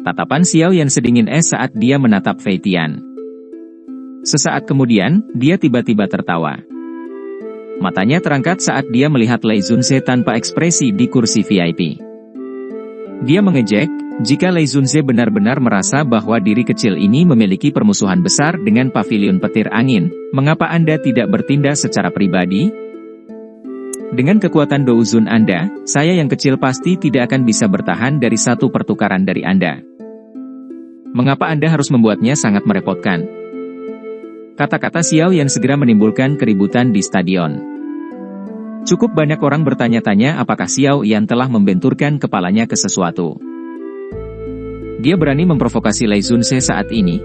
Tatapan Xiao Yan sedingin es saat dia menatap Fei Tian. Sesaat kemudian, dia tiba-tiba tertawa. Matanya terangkat saat dia melihat Lei Zunze tanpa ekspresi di kursi VIP. Dia mengejek, jika Lei Zunze benar-benar merasa bahwa diri kecil ini memiliki permusuhan besar dengan pavilion petir angin, mengapa Anda tidak bertindak secara pribadi? Dengan kekuatan Douzun Anda, saya yang kecil pasti tidak akan bisa bertahan dari satu pertukaran dari Anda. Mengapa Anda harus membuatnya sangat merepotkan? Kata-kata Xiao Yan segera menimbulkan keributan di stadion. Cukup banyak orang bertanya-tanya apakah Xiao Yan telah membenturkan kepalanya ke sesuatu. Dia berani memprovokasi Lei Zunze saat ini.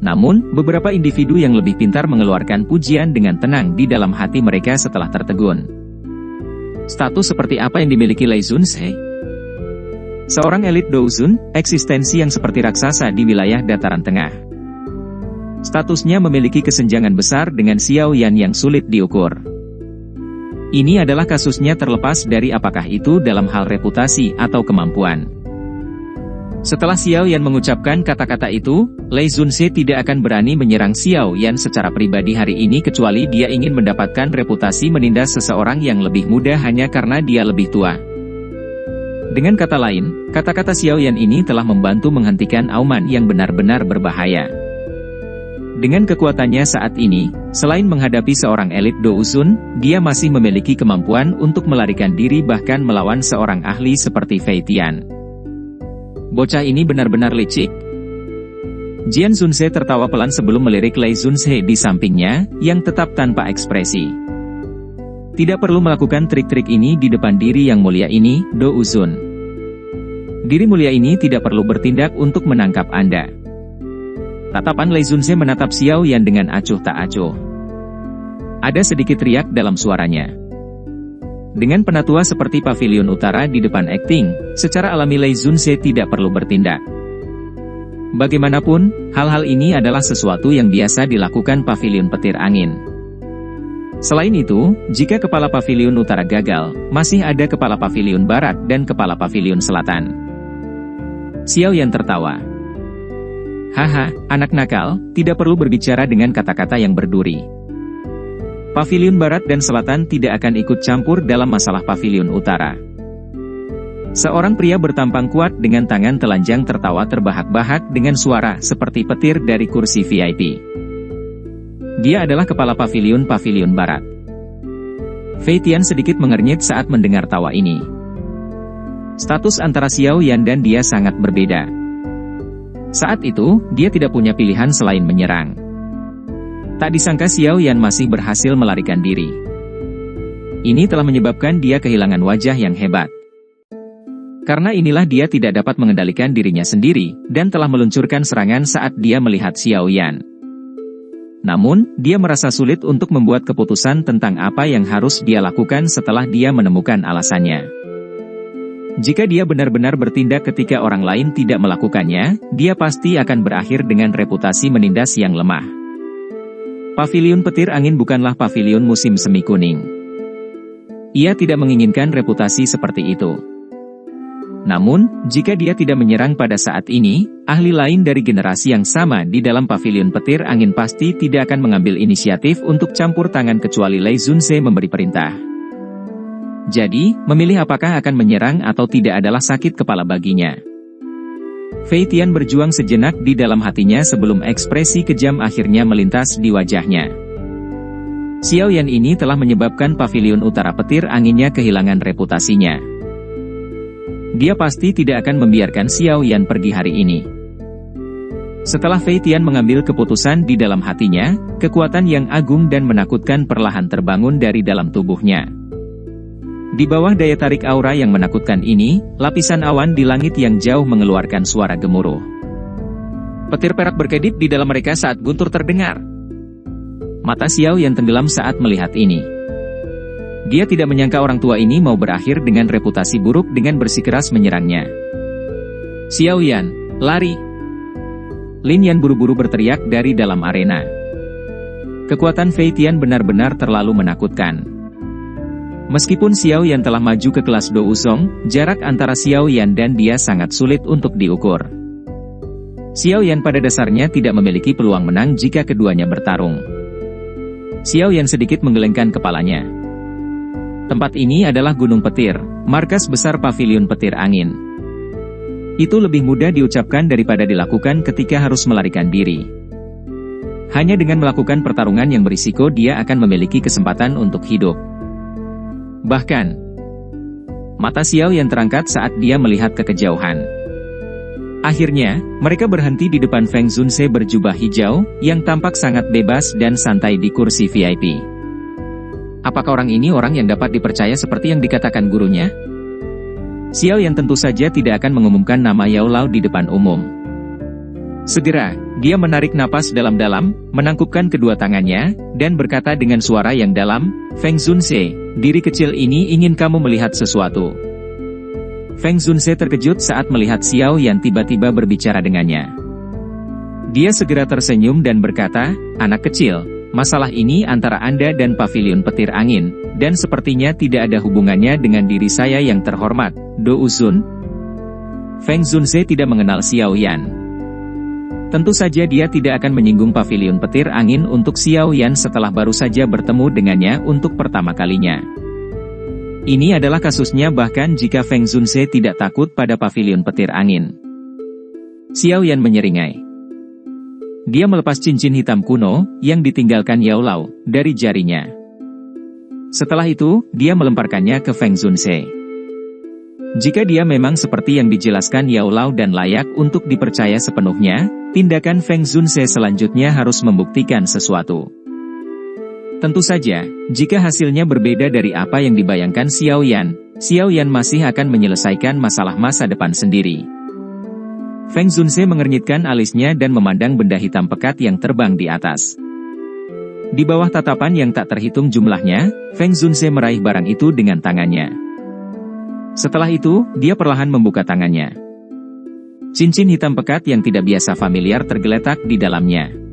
Namun, beberapa individu yang lebih pintar mengeluarkan pujian dengan tenang di dalam hati mereka setelah tertegun. Status seperti apa yang dimiliki Lei Zunze? Seorang elit Douzun, eksistensi yang seperti raksasa di wilayah dataran tengah. Statusnya memiliki kesenjangan besar dengan Xiao Yan yang sulit diukur. Ini adalah kasusnya terlepas dari apakah itu dalam hal reputasi atau kemampuan. Setelah Xiao Yan mengucapkan kata-kata itu, Lei Zunze tidak akan berani menyerang Xiao Yan secara pribadi hari ini kecuali dia ingin mendapatkan reputasi menindas seseorang yang lebih muda hanya karena dia lebih tua. Dengan kata lain, kata-kata Xiao Yan ini telah membantu menghentikan auman yang benar-benar berbahaya. Dengan kekuatannya saat ini, selain menghadapi seorang elit Douzun, dia masih memiliki kemampuan untuk melarikan diri bahkan melawan seorang ahli seperti Fei Tian. Bocah ini benar-benar licik. Jian Zunze tertawa pelan sebelum melirik Lei Zunze di sampingnya, yang tetap tanpa ekspresi. Tidak perlu melakukan trik-trik ini di depan diri yang mulia ini, Douzun. Diri mulia ini tidak perlu bertindak untuk menangkap Anda. Tatapan Lei Zunze menatap Xiao Yan dengan acuh tak acuh. Ada sedikit riak dalam suaranya. Dengan penatua seperti pavilion utara di depan akting, secara alami Lei Zunze tidak perlu bertindak. Bagaimanapun, hal-hal ini adalah sesuatu yang biasa dilakukan pavilion petir angin. Selain itu, jika kepala pavilion utara gagal, masih ada kepala pavilion barat dan kepala pavilion selatan. Xiao Yan tertawa. Haha, anak nakal, tidak perlu berbicara dengan kata-kata yang berduri. Pavilion barat dan selatan tidak akan ikut campur dalam masalah pavilion utara. Seorang pria bertampang kuat dengan tangan telanjang tertawa terbahak-bahak dengan suara seperti petir dari kursi VIP. Dia adalah kepala pavilion barat. Fei Tian sedikit mengernyit saat mendengar tawa ini. Status antara Xiao Yan dan dia sangat berbeda. Saat itu, dia tidak punya pilihan selain menyerang. Tak disangka Xiao Yan masih berhasil melarikan diri. Ini telah menyebabkan dia kehilangan wajah yang hebat. Karena inilah dia tidak dapat mengendalikan dirinya sendiri, dan telah meluncurkan serangan saat dia melihat Xiao Yan. Namun, dia merasa sulit untuk membuat keputusan tentang apa yang harus dia lakukan setelah dia menemukan alasannya. Jika dia benar-benar bertindak ketika orang lain tidak melakukannya, dia pasti akan berakhir dengan reputasi menindas yang lemah. Pavilion petir angin bukanlah pavilion musim semi kuning. Ia tidak menginginkan reputasi seperti itu. Namun, jika dia tidak menyerang pada saat ini, ahli lain dari generasi yang sama di dalam pavilion petir angin pasti tidak akan mengambil inisiatif untuk campur tangan kecuali Lei Zunze memberi perintah. Jadi, memilih apakah akan menyerang atau tidak adalah sakit kepala baginya. Fei Tian berjuang sejenak di dalam hatinya sebelum ekspresi kejam akhirnya melintas di wajahnya. Xiao Yan ini telah menyebabkan pavilion utara petir anginnya kehilangan reputasinya. Dia pasti tidak akan membiarkan Xiao Yan pergi hari ini. Setelah Fei Tian mengambil keputusan di dalam hatinya, kekuatan yang agung dan menakutkan perlahan terbangun dari dalam tubuhnya. Di bawah daya tarik aura yang menakutkan ini, lapisan awan di langit yang jauh mengeluarkan suara gemuruh. Petir perak berkedip di dalam mereka saat guntur terdengar. Mata Xiao Yan tenggelam saat melihat ini. Dia tidak menyangka orang tua ini mau berakhir dengan reputasi buruk dengan bersikeras menyerangnya. Xiao Yan, lari! Lin Yan buru-buru berteriak dari dalam arena. Kekuatan Fei Tian benar-benar terlalu menakutkan. Meskipun Xiao Yan telah maju ke kelas Do Uzong, jarak antara Xiao Yan dan dia sangat sulit untuk diukur. Xiao Yan pada dasarnya tidak memiliki peluang menang jika keduanya bertarung. Xiao Yan sedikit menggelengkan kepalanya. Tempat ini adalah Gunung Petir, markas besar Paviliun Petir Angin. Itu lebih mudah diucapkan daripada dilakukan ketika harus melarikan diri. Hanya dengan melakukan pertarungan yang berisiko dia akan memiliki kesempatan untuk hidup. Bahkan, mata Xiao Yan terangkat saat dia melihat ke kejauhan. Akhirnya, mereka berhenti di depan Feng Zunse berjubah hijau, yang tampak sangat bebas dan santai di kursi VIP. Apakah orang ini orang yang dapat dipercaya seperti yang dikatakan gurunya? Xiao Yan tentu saja tidak akan mengumumkan nama Yao Lao di depan umum. Segera, dia menarik napas dalam-dalam, menangkupkan kedua tangannya, dan berkata dengan suara yang dalam, "Feng Zunse, diri kecil ini ingin kamu melihat sesuatu." Feng Zunse terkejut saat melihat Xiao Yan tiba-tiba berbicara dengannya. Dia segera tersenyum dan berkata, "Anak kecil, masalah ini antara Anda dan Paviliun Petir Angin, dan sepertinya tidak ada hubungannya dengan diri saya yang terhormat, Do Uzun." Feng Zunse tidak mengenal Xiao Yan. Tentu saja dia tidak akan menyinggung Paviliun Petir Angin untuk Xiao Yan setelah baru saja bertemu dengannya untuk pertama kalinya. Ini adalah kasusnya bahkan jika Feng Zunse tidak takut pada Paviliun Petir Angin. Xiao Yan menyeringai. Dia melepas cincin hitam kuno, yang ditinggalkan Yao Lao, dari jarinya. Setelah itu, dia melemparkannya ke Feng Zunse. Jika dia memang seperti yang dijelaskan Yao Lao dan layak untuk dipercaya sepenuhnya, tindakan Feng Zunse selanjutnya harus membuktikan sesuatu. Tentu saja, jika hasilnya berbeda dari apa yang dibayangkan Xiao Yan masih akan menyelesaikan masalah masa depan sendiri. Feng Zunse mengernyitkan alisnya dan memandang benda hitam pekat yang terbang di atas. Di bawah tatapan yang tak terhitung jumlahnya, Feng Zunse meraih barang itu dengan tangannya. Setelah itu, dia perlahan membuka tangannya. Cincin hitam pekat yang tidak biasa familiar tergeletak di dalamnya.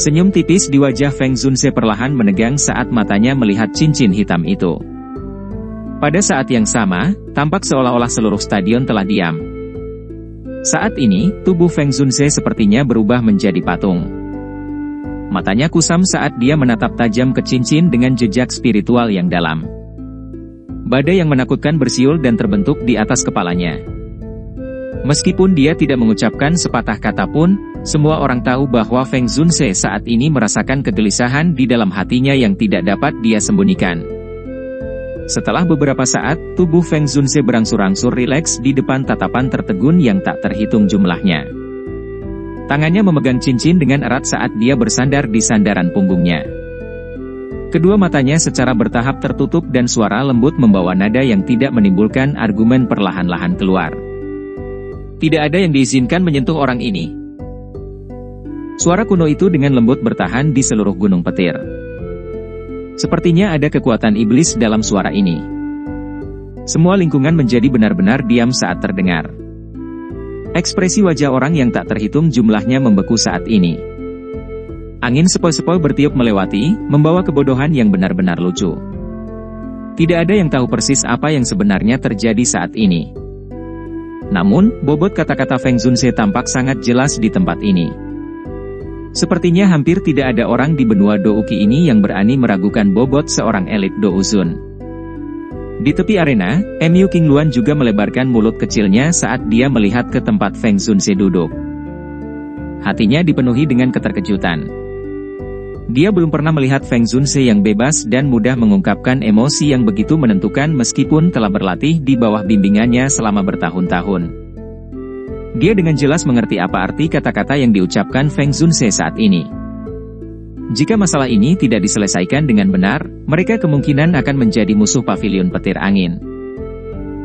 Senyum tipis di wajah Feng Zunse perlahan menegang saat matanya melihat cincin hitam itu. Pada saat yang sama, tampak seolah-olah seluruh stadion telah diam. Saat ini, tubuh Feng Zunse sepertinya berubah menjadi patung. Matanya kusam saat dia menatap tajam ke cincin dengan jejak spiritual yang dalam. Badai yang menakutkan bersiul dan terbentuk di atas kepalanya. Meskipun dia tidak mengucapkan sepatah kata pun, semua orang tahu bahwa Feng Zunse saat ini merasakan kegelisahan di dalam hatinya yang tidak dapat dia sembunyikan. Setelah beberapa saat, tubuh Feng Zunse berangsur-angsur rileks di depan tatapan tertegun yang tak terhitung jumlahnya. Tangannya memegang cincin dengan erat saat dia bersandar di sandaran punggungnya. Kedua matanya secara bertahap tertutup dan suara lembut membawa nada yang tidak menimbulkan argumen perlahan-lahan keluar. Tidak ada yang diizinkan menyentuh orang ini. Suara kuno itu dengan lembut bertahan di seluruh gunung petir. Sepertinya ada kekuatan iblis dalam suara ini. Semua lingkungan menjadi benar-benar diam saat terdengar. Ekspresi wajah orang yang tak terhitung jumlahnya membeku saat ini. Angin sepoi-sepoi bertiup melewati, membawa kebodohan yang benar-benar lucu. Tidak ada yang tahu persis apa yang sebenarnya terjadi saat ini. Namun, bobot kata-kata Feng Zunse tampak sangat jelas di tempat ini. Sepertinya hampir tidak ada orang di benua Douki ini yang berani meragukan bobot seorang elit Do Uzun. Di tepi arena, Mu Qingluan juga melebarkan mulut kecilnya saat dia melihat ke tempat Feng Zunse duduk. Hatinya dipenuhi dengan keterkejutan. Dia belum pernah melihat Feng Zunse yang bebas dan mudah mengungkapkan emosi yang begitu menentukan meskipun telah berlatih di bawah bimbingannya selama bertahun-tahun. Dia dengan jelas mengerti apa arti kata-kata yang diucapkan Feng Zunse saat ini. Jika masalah ini tidak diselesaikan dengan benar, mereka kemungkinan akan menjadi musuh Paviliun Petir Angin.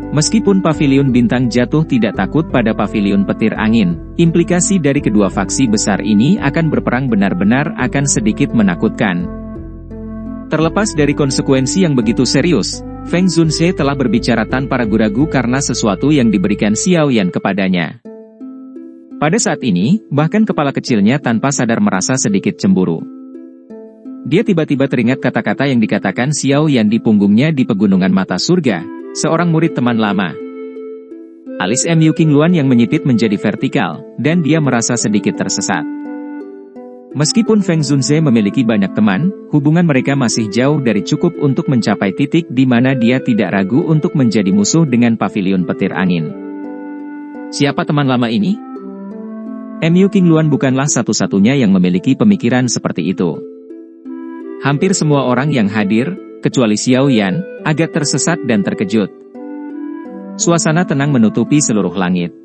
Meskipun Paviliun Bintang Jatuh tidak takut pada Paviliun Petir Angin, implikasi dari kedua faksi besar ini akan berperang benar-benar akan sedikit menakutkan. Terlepas dari konsekuensi yang begitu serius, Feng Zunse telah berbicara tanpa ragu-ragu karena sesuatu yang diberikan Xiao Yan kepadanya. Pada saat ini, bahkan kepala kecilnya tanpa sadar merasa sedikit cemburu. Dia tiba-tiba teringat kata-kata yang dikatakan Xiao Yan di punggungnya di pegunungan mata surga, seorang murid teman lama. Alis Mu Qingluan yang menyipit menjadi vertikal, dan dia merasa sedikit tersesat. Meskipun Feng Zunze memiliki banyak teman, hubungan mereka masih jauh dari cukup untuk mencapai titik di mana dia tidak ragu untuk menjadi musuh dengan Paviliun Petir Angin. Siapa teman lama ini? Mu Qingluan bukanlah satu-satunya yang memiliki pemikiran seperti itu. Hampir semua orang yang hadir, kecuali Xiao Yan, agak tersesat dan terkejut. Suasana tenang menutupi seluruh langit.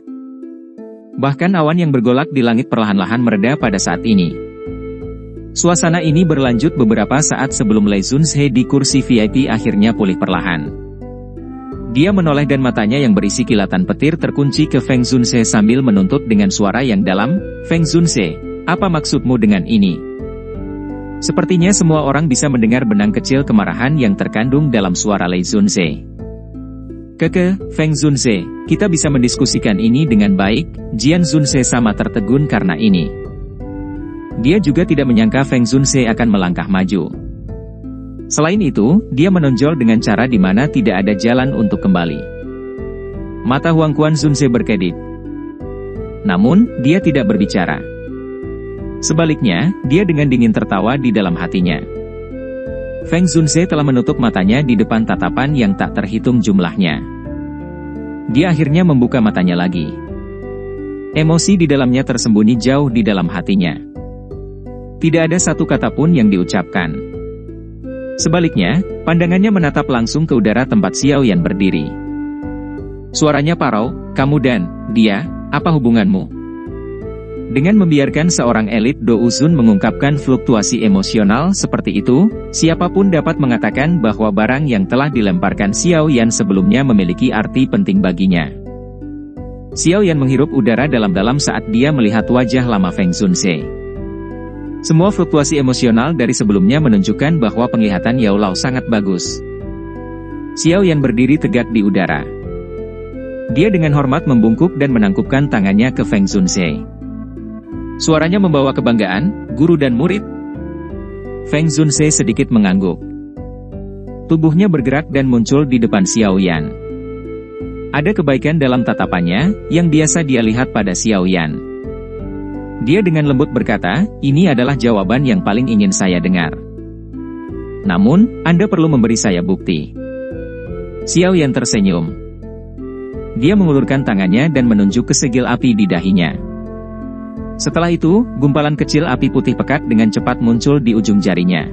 Bahkan awan yang bergolak di langit perlahan-lahan mereda pada saat ini. Suasana ini berlanjut beberapa saat sebelum Lei Zunze di kursi VIP akhirnya pulih perlahan. Dia menoleh dan matanya yang berisi kilatan petir terkunci ke Feng Zunze sambil menuntut dengan suara yang dalam, "Feng Zunze, apa maksudmu dengan ini?" Sepertinya semua orang bisa mendengar benang kecil kemarahan yang terkandung dalam suara Lei Zunze. Feng Zunze, kita bisa mendiskusikan ini dengan baik." Jian Zunze sama tertegun karena ini. Dia juga tidak menyangka Feng Zunze akan melangkah maju. Selain itu, dia menonjol dengan cara di mana tidak ada jalan untuk kembali. Mata Huangquan Zunze berkedip. Namun, dia tidak berbicara. Sebaliknya, dia dengan dingin tertawa di dalam hatinya. Feng Zunze telah menutup matanya di depan tatapan yang tak terhitung jumlahnya. Dia akhirnya membuka matanya lagi. Emosi di dalamnya tersembunyi jauh di dalam hatinya. Tidak ada satu kata pun yang diucapkan. Sebaliknya, pandangannya menatap langsung ke udara tempat Xiao Yan berdiri. Suaranya parau, "Kamu dan dia, apa hubunganmu?" Dengan membiarkan seorang elit Douzun mengungkapkan fluktuasi emosional seperti itu, siapapun dapat mengatakan bahwa barang yang telah dilemparkan Xiao Yan sebelumnya memiliki arti penting baginya. Xiao Yan menghirup udara dalam-dalam saat dia melihat wajah lama Feng Zunze. Semua fluktuasi emosional dari sebelumnya menunjukkan bahwa penglihatan Yao Lao sangat bagus. Xiao Yan berdiri tegak di udara. Dia dengan hormat membungkuk dan menangkupkan tangannya ke Feng Zunze. Suaranya membawa kebanggaan, "Guru dan murid?" Feng Zunze sedikit mengangguk. Tubuhnya bergerak dan muncul di depan Xiao Yan. Ada kebaikan dalam tatapannya, yang biasa dia lihat pada Xiao Yan. Dia dengan lembut berkata, "Ini adalah jawaban yang paling ingin saya dengar. Namun, Anda perlu memberi saya bukti." Xiao Yan tersenyum. Dia mengulurkan tangannya dan menunjuk ke segel api di dahinya. Setelah itu, gumpalan kecil api putih pekat dengan cepat muncul di ujung jarinya.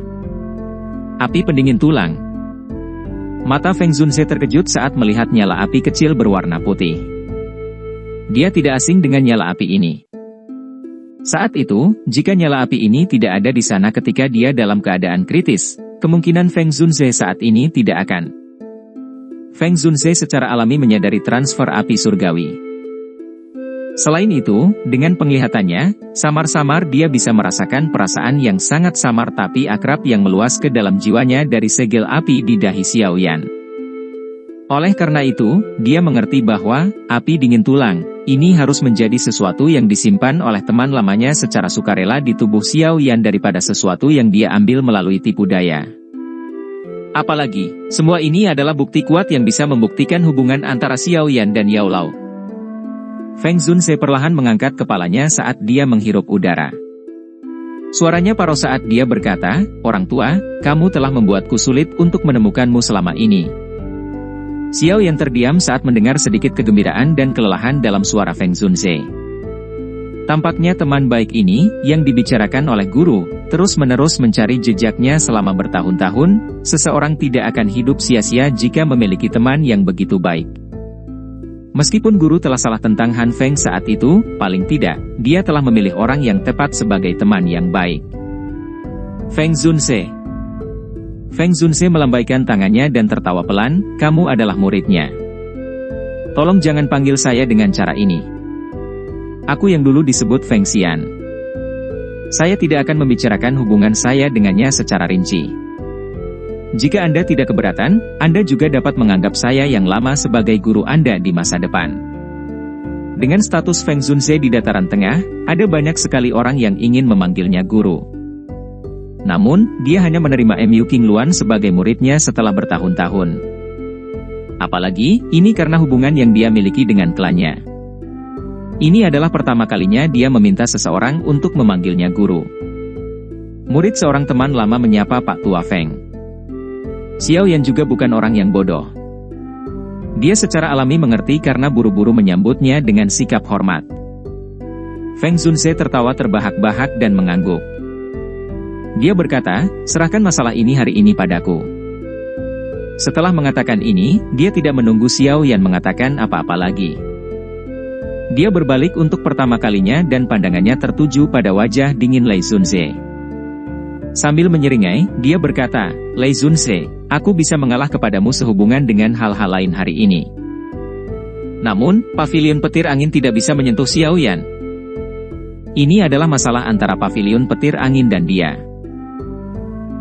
Api pendingin tulang. Mata Feng Zunze terkejut saat melihat nyala api kecil berwarna putih. Dia tidak asing dengan nyala api ini. Saat itu, jika nyala api ini tidak ada di sana ketika dia dalam keadaan kritis, kemungkinan Feng Zunze saat ini tidak akan. Feng Zunze secara alami menyadari transfer api surgawi. Selain itu, dengan penglihatannya, samar-samar dia bisa merasakan perasaan yang sangat samar tapi akrab yang meluas ke dalam jiwanya dari segel api di dahi Xiao Yan. Oleh karena itu, dia mengerti bahwa, api dingin tulang, ini harus menjadi sesuatu yang disimpan oleh teman lamanya secara sukarela di tubuh Xiao Yan daripada sesuatu yang dia ambil melalui tipu daya. Apalagi, semua ini adalah bukti kuat yang bisa membuktikan hubungan antara Xiao Yan dan Yao Lao. Feng Zunze perlahan mengangkat kepalanya saat dia menghirup udara. Suaranya parau saat dia berkata, "Orang tua, kamu telah membuatku sulit untuk menemukanmu selama ini." Xiao Yan terdiam saat mendengar sedikit kegembiraan dan kelelahan dalam suara Feng Zunze. Tampaknya teman baik ini, yang dibicarakan oleh guru, terus-menerus mencari jejaknya selama bertahun-tahun. Seseorang tidak akan hidup sia-sia jika memiliki teman yang begitu baik. Meskipun guru telah salah tentang Han Feng saat itu, paling tidak, dia telah memilih orang yang tepat sebagai teman yang baik. Feng Zunze. Feng Zunze melambaikan tangannya dan tertawa pelan, "Kamu adalah muridnya. Tolong jangan panggil saya dengan cara ini. Aku yang dulu disebut Feng Xian. Saya tidak akan membicarakan hubungan saya dengannya secara rinci. Jika Anda tidak keberatan, Anda juga dapat menganggap saya yang lama sebagai guru Anda di masa depan." Dengan status Feng Zunze di dataran tengah, ada banyak sekali orang yang ingin memanggilnya guru. Namun, dia hanya menerima Mu Qingluan sebagai muridnya setelah bertahun-tahun. Apalagi, ini karena hubungan yang dia miliki dengan klannya. Ini adalah pertama kalinya dia meminta seseorang untuk memanggilnya guru. Murid seorang teman lama menyapa Pak Tua Feng. Xiao Yan juga bukan orang yang bodoh. Dia secara alami mengerti karena buru-buru menyambutnya dengan sikap hormat. Feng Zunze tertawa terbahak-bahak dan mengangguk. Dia berkata, serahkan masalah ini hari ini padaku. Setelah mengatakan ini, dia tidak menunggu Xiao Yan mengatakan apa-apa lagi. Dia berbalik untuk pertama kalinya dan pandangannya tertuju pada wajah dingin Lei Zunze. Sambil menyeringai, dia berkata, Lei Zunze, aku bisa mengalah kepadamu sehubungan dengan hal-hal lain hari ini. Namun, pavilion petir angin tidak bisa menyentuh Xiao Yan. Ini adalah masalah antara pavilion petir angin dan dia.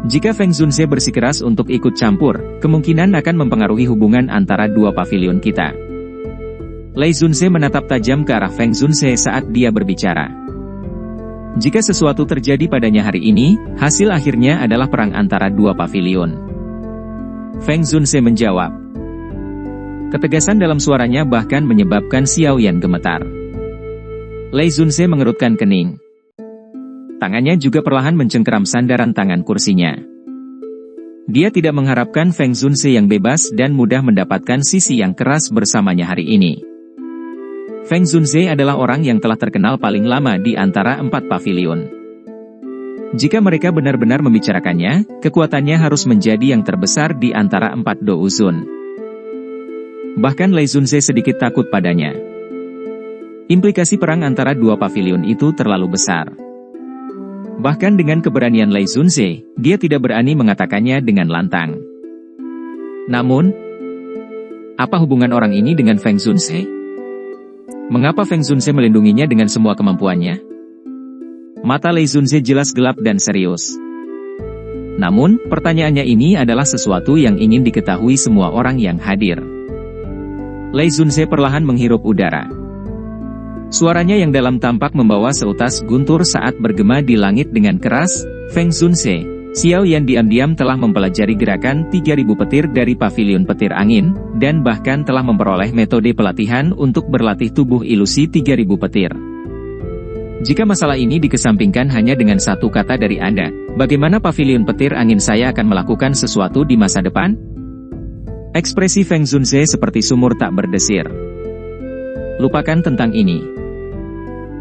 Jika Feng Zunze bersikeras untuk ikut campur, kemungkinan akan mempengaruhi hubungan antara dua pavilion kita. Lei Zunze menatap tajam ke arah Feng Zunze saat dia berbicara. Jika sesuatu terjadi padanya hari ini, hasil akhirnya adalah perang antara dua pavilion. Feng Zunze menjawab. Ketegasan dalam suaranya bahkan menyebabkan Xiao Yan gemetar. Lei Zunze mengerutkan kening. Tangannya juga perlahan mencengkeram sandaran tangan kursinya. Dia tidak mengharapkan Feng Zunze yang bebas dan mudah mendapatkan sisi yang keras bersamanya hari ini. Feng Zunze adalah orang yang telah terkenal paling lama di antara 4 pavilion. Jika mereka benar-benar membicarakannya, kekuatannya harus menjadi yang terbesar di antara 4 douzun. Bahkan Lei Zunze sedikit takut padanya. Implikasi perang antara dua pavilion itu terlalu besar. Bahkan dengan keberanian Lei Zunze, dia tidak berani mengatakannya dengan lantang. Namun, apa hubungan orang ini dengan Feng Zunze? Mengapa Feng Zunze melindunginya dengan semua kemampuannya? Mata Lei Zunze jelas gelap dan serius. Namun, pertanyaannya ini adalah sesuatu yang ingin diketahui semua orang yang hadir. Lei Zunze perlahan menghirup udara. Suaranya yang dalam tampak membawa seutas guntur saat bergema di langit dengan keras. Feng Zunze, Xiao Yan diam-diam telah mempelajari gerakan 3000 petir dari pavilion petir angin, dan bahkan telah memperoleh metode pelatihan untuk berlatih tubuh ilusi 3000 petir. Jika masalah ini dikesampingkan hanya dengan satu kata dari Anda, bagaimana pavilion petir angin saya akan melakukan sesuatu di masa depan? Ekspresi Feng Zunze seperti sumur tak berdesir. Lupakan tentang ini.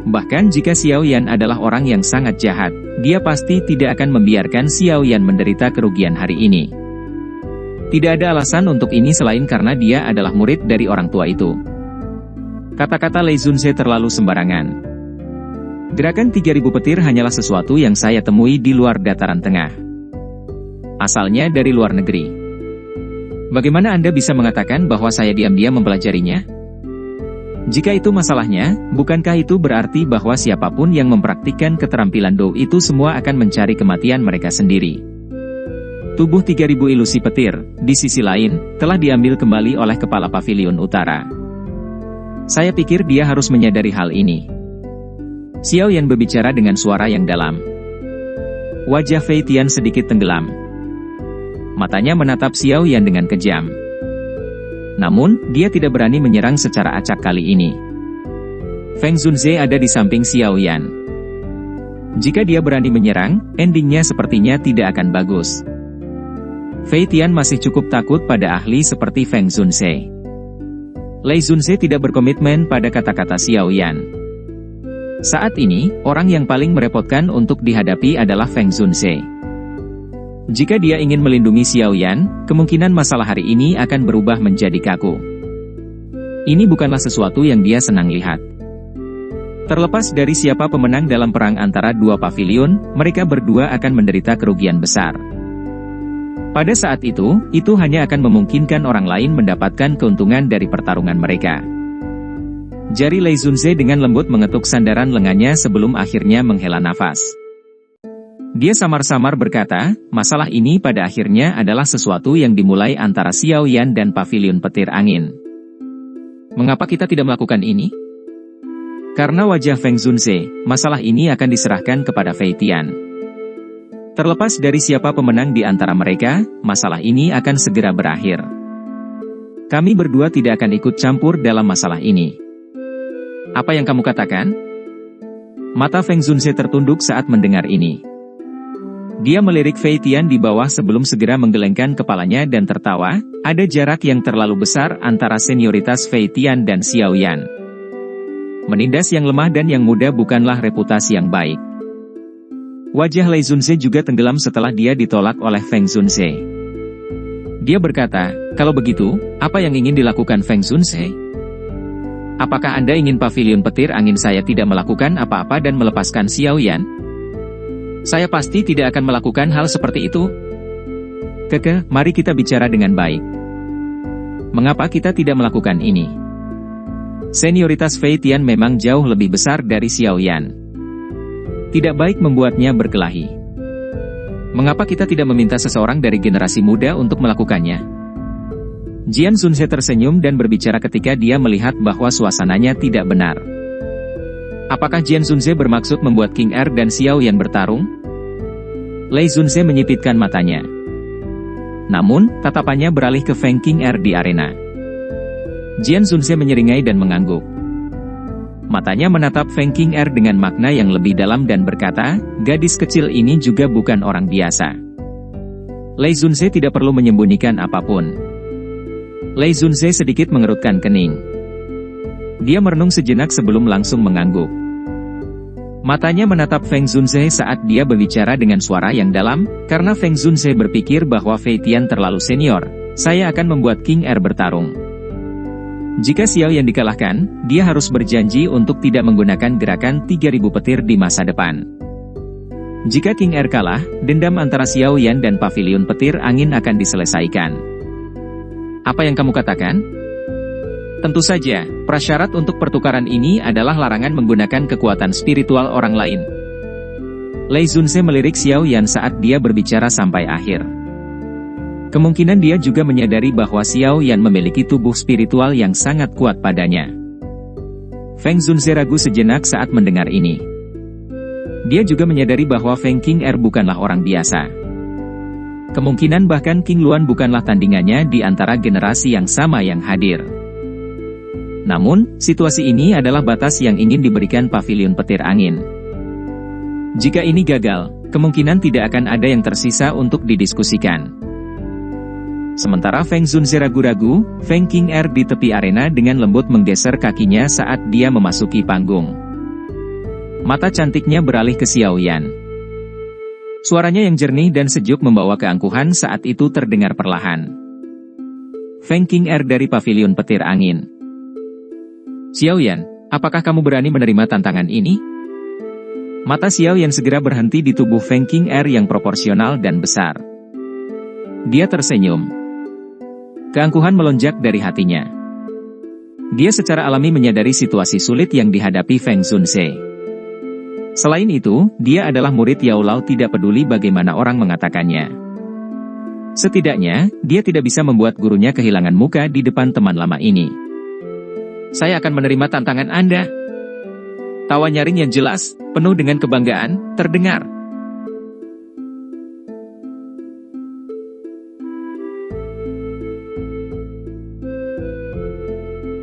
Bahkan jika Xiao Yan adalah orang yang sangat jahat, dia pasti tidak akan membiarkan Xiao Yan menderita kerugian hari ini. Tidak ada alasan untuk ini selain karena dia adalah murid dari orang tua itu. Kata-kata Lei Zunze terlalu sembarangan. Gerakan 3000 petir hanyalah sesuatu yang saya temui di luar dataran tengah. Asalnya dari luar negeri. Bagaimana Anda bisa mengatakan bahwa saya diam-diam mempelajarinya? Jika itu masalahnya, bukankah itu berarti bahwa siapapun yang mempraktikkan keterampilan Dou itu semua akan mencari kematian mereka sendiri? Tubuh 3000 ilusi petir, di sisi lain, telah diambil kembali oleh kepala pavilion utara. Saya pikir dia harus menyadari hal ini. Xiao Yan berbicara dengan suara yang dalam. Wajah Fei Tian sedikit tenggelam. Matanya menatap Xiao Yan dengan kejam. Namun, dia tidak berani menyerang secara acak kali ini. Feng Zunze ada di samping Xiao Yan. Jika dia berani menyerang, endingnya sepertinya tidak akan bagus. Fei Tian masih cukup takut pada ahli seperti Feng Zunze. Lei Zunze tidak berkomitmen pada kata-kata Xiao Yan. Saat ini, orang yang paling merepotkan untuk dihadapi adalah Feng Zunze. Jika dia ingin melindungi Xiao Yan, kemungkinan masalah hari ini akan berubah menjadi kaku. Ini bukanlah sesuatu yang dia senang lihat. Terlepas dari siapa pemenang dalam perang antara dua pavilion, mereka berdua akan menderita kerugian besar. Pada saat itu hanya akan memungkinkan orang lain mendapatkan keuntungan dari pertarungan mereka. Jari Lei Zunze dengan lembut mengetuk sandaran lengannya sebelum akhirnya menghela nafas. Dia samar-samar berkata, masalah ini pada akhirnya adalah sesuatu yang dimulai antara Xiao Yan dan pavilion petir angin. Mengapa kita tidak melakukan ini? Karena wajah Feng Zunze, masalah ini akan diserahkan kepada Fei Tian. Terlepas dari siapa pemenang di antara mereka, masalah ini akan segera berakhir. Kami berdua tidak akan ikut campur dalam masalah ini. Apa yang kamu katakan? Mata Feng Zunze tertunduk saat mendengar ini. Dia melirik Fei Tian di bawah sebelum segera menggelengkan kepalanya dan tertawa. Ada jarak yang terlalu besar antara senioritas Fei Tian dan Xiao Yan. Menindas yang lemah dan yang muda bukanlah reputasi yang baik. Wajah Lei Zunze juga tenggelam setelah dia ditolak oleh Feng Zunze. Dia berkata, kalau begitu, apa yang ingin dilakukan Feng Zunze? Apakah Anda ingin pavilion petir angin saya tidak melakukan apa-apa dan melepaskan Xiao Yan? Saya pasti tidak akan melakukan hal seperti itu. Keke, mari kita bicara dengan baik. Mengapa kita tidak melakukan ini? Senioritas Fei Tian memang jauh lebih besar dari Xiao Yan. Tidak baik membuatnya berkelahi. Mengapa kita tidak meminta seseorang dari generasi muda untuk melakukannya? Jian Zunze tersenyum dan berbicara ketika dia melihat bahwa suasananya tidak benar. Apakah Jian Zunze bermaksud membuat King Er dan Xiao Yan bertarung? Lei Zunze menyipitkan matanya. Namun, tatapannya beralih ke Feng King Er di arena. Jian Zunze menyeringai dan mengangguk. Matanya menatap Feng King Er dengan makna yang lebih dalam dan berkata, gadis kecil ini juga bukan orang biasa. Lei Zunze tidak perlu menyembunyikan apapun. Lei Zunze sedikit mengerutkan kening. Dia merenung sejenak sebelum langsung mengangguk. Matanya menatap Feng Zunze saat dia berbicara dengan suara yang dalam, karena Feng Zunze berpikir bahwa Fei Tian terlalu senior. Saya akan membuat King Er bertarung. Jika Xiao Yan dikalahkan, dia harus berjanji untuk tidak menggunakan gerakan 3000 petir di masa depan. Jika King Er kalah, dendam antara Xiao Yan dan pavilion petir angin akan diselesaikan. Apa yang kamu katakan? Tentu saja, prasyarat untuk pertukaran ini adalah larangan menggunakan kekuatan spiritual orang lain. Lei Zunze melirik Xiao Yan saat dia berbicara sampai akhir. Kemungkinan dia juga menyadari bahwa Xiao Yan memiliki tubuh spiritual yang sangat kuat padanya. Feng Zunze ragu sejenak saat mendengar ini. Dia juga menyadari bahwa Feng King Er bukanlah orang biasa. Kemungkinan bahkan King Luan bukanlah tandingannya di antara generasi yang sama yang hadir. Namun, situasi ini adalah batas yang ingin diberikan pavilion petir angin. Jika ini gagal, kemungkinan tidak akan ada yang tersisa untuk didiskusikan. Sementara Feng Zunze ragu-ragu, Feng King Er di tepi arena dengan lembut menggeser kakinya saat dia memasuki panggung. Mata cantiknya beralih ke Xiao Yan. Suaranya yang jernih dan sejuk membawa keangkuhan saat itu terdengar perlahan. Feng King Er dari pavilion petir angin. Xiao Yan, apakah kamu berani menerima tantangan ini? Mata Xiao Yan segera berhenti di tubuh Feng King Er yang proporsional dan besar. Dia tersenyum. Keangkuhan melonjak dari hatinya. Dia secara alami menyadari situasi sulit yang dihadapi Feng Zunze. Selain itu, dia adalah murid Yao Lao tidak peduli bagaimana orang mengatakannya. Setidaknya, dia tidak bisa membuat gurunya kehilangan muka di depan teman lama ini. Saya akan menerima tantangan Anda. Tawa nyaring yang jelas, penuh dengan kebanggaan, terdengar.